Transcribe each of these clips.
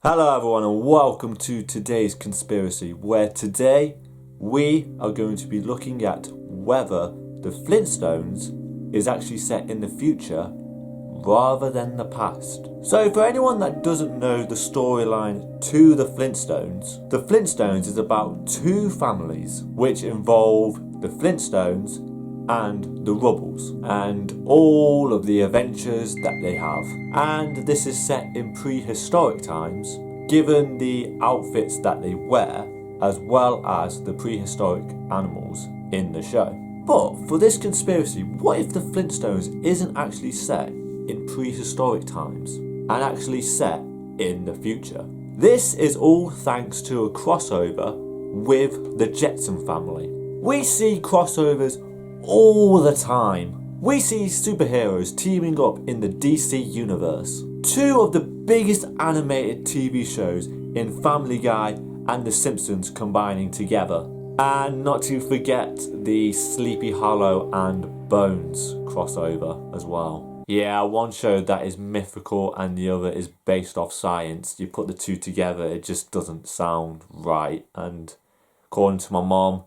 Hello everyone and welcome to today's conspiracy, where today we are going to be looking at whether the Flintstones is actually set in the future rather than the past. So for anyone that doesn't know the storyline to the Flintstones is about two families which involve the Flintstones and the Rubbles and all of the adventures that they have. And this is set in prehistoric times, given the outfits that they wear as well as the prehistoric animals in the show. But for this conspiracy, what if the Flintstones isn't actually set in prehistoric times and actually set in the future? This is all thanks to a crossover with the Jetson family. We see crossovers all the time. We see superheroes teaming up in the DC universe. Two of the biggest animated TV shows in Family Guy and The Simpsons combining together. And not to forget the Sleepy Hollow and Bones crossover as well. Yeah, one show that is mythical and the other is based off science. You put the two together, it just doesn't sound right. And according to my mom,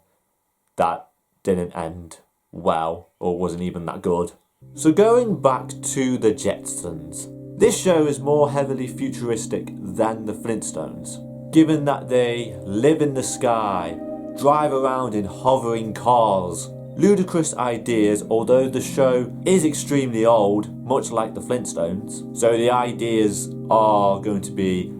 that didn't end well, or wasn't even that good. So going back to the Jetsons, this show is more heavily futuristic than the Flintstones, given that they live in the sky, drive around in hovering cars. Ludicrous ideas, although the show is extremely old, much like the Flintstones, so the ideas are going to be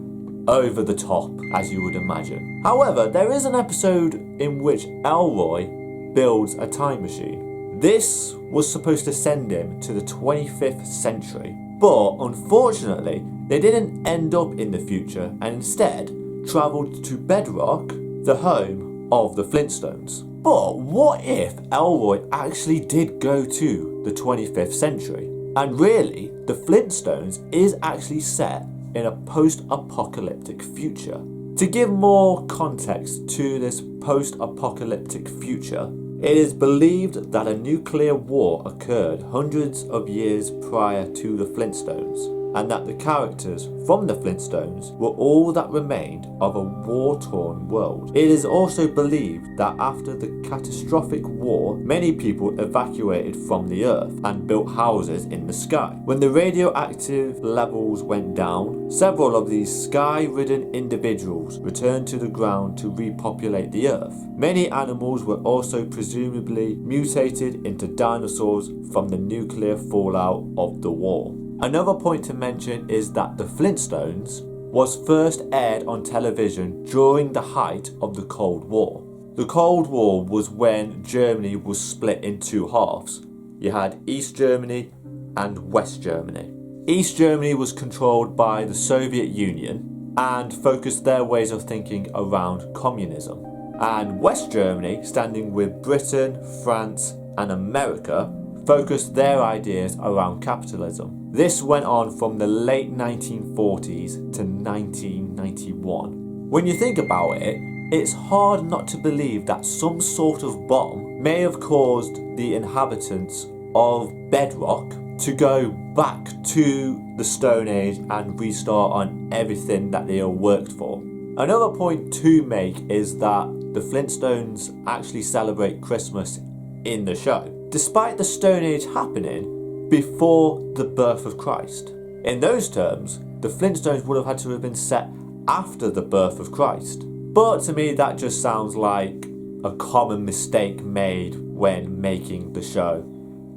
over the top, as you would imagine. However, there is an episode in which Elroy builds a time machine. This was supposed to send him to the 25th century, but unfortunately they didn't end up in the future and instead travelled to Bedrock, the home of the Flintstones. But what if Elroy actually did go to the 25th century? And really, the Flintstones is actually set in a post-apocalyptic future. To give more context to this post-apocalyptic future, it is believed that a nuclear war occurred hundreds of years prior to the Flintstones, and that the characters from the Flintstones were all that remained of a war-torn world. It is also believed that after the catastrophic war, many people evacuated from the Earth and built houses in the sky. When the radioactive levels went down, several of these sky-ridden individuals returned to the ground to repopulate the Earth. Many animals were also presumably mutated into dinosaurs from the nuclear fallout of the war. Another point to mention is that The Flintstones was first aired on television during the height of the Cold War. The Cold War was when Germany was split in two halves. You had East Germany and West Germany. East Germany was controlled by the Soviet Union and focused their ways of thinking around communism. And West Germany, standing with Britain, France and America, focused their ideas around capitalism. This went on from the late 1940s to 1991. When you think about it, it's hard not to believe that some sort of bomb may have caused the inhabitants of Bedrock to go back to the Stone Age and restart on everything that they all worked for. Another point to make is that the Flintstones actually celebrate Christmas in the show, despite the Stone Age happening before the birth of Christ. In those terms, the Flintstones would have had to have been set after the birth of Christ. But to me, that just sounds like a common mistake made when making the show,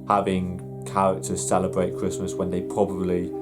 having characters celebrate Christmas when they probably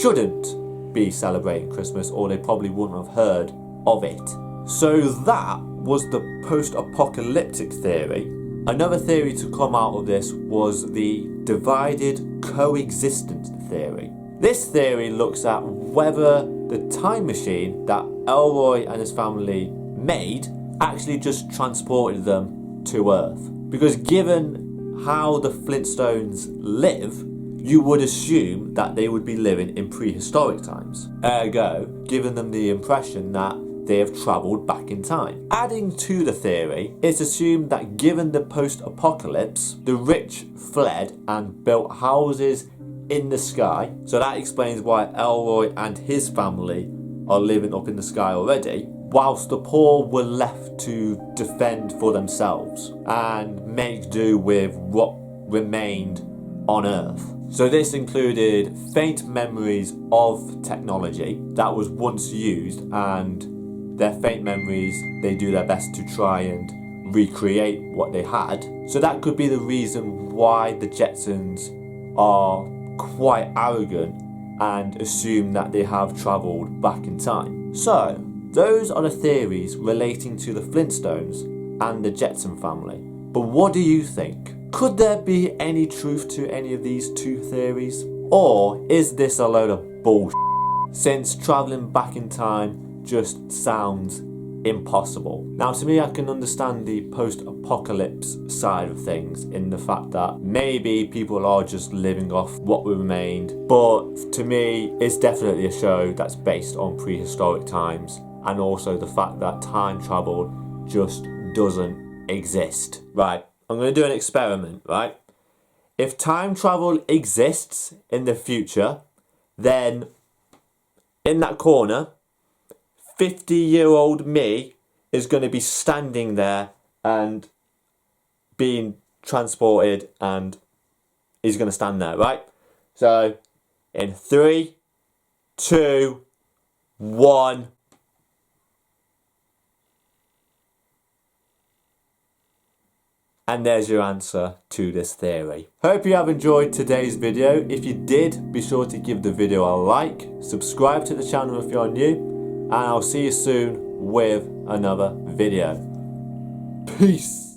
shouldn't be celebrating Christmas, or they probably wouldn't have heard of it. So that was the post-apocalyptic theory. Another theory to come out of this was the divided coexistence theory. This theory looks at whether the time machine that Elroy and his family made actually just transported them to Earth. Because given how the Flintstones live, you would assume that they would be living in prehistoric times. Ergo, giving them the impression that they have travelled back in time. Adding to the theory, it's assumed that given the post-apocalypse, the rich fled and built houses in the sky. So that explains why Elroy and his family are living up in the sky already, whilst the poor were left to defend for themselves and make do with what remained on Earth. So this included faint memories of technology that was once used, and their faint memories, they do their best to try and recreate what they had. So that could be the reason why the Jetsons are quite arrogant and assume that they have travelled back in time. So those are the theories relating to the Flintstones and the Jetson family. But what do you think? Could there be any truth to any of these two theories? Or is this a load of bullshit, since travelling back in time just sounds impossible? Now, to me, I can understand the post-apocalypse side of things, in the fact that maybe people are just living off what remained, but to me, it's definitely a show that's based on prehistoric times, and also the fact that time travel just doesn't exist. Right, I'm going to do an experiment, right? If time travel exists in the future, then in that corner, 50-year-old me is going to be standing there and being transported, and he's going to stand there, right? So, in 3, 2, 1... And there's your answer to this theory. Hope you have enjoyed today's video. If you did, be sure to give the video a like, subscribe to the channel if you're new, and I'll see you soon with another video. Peace!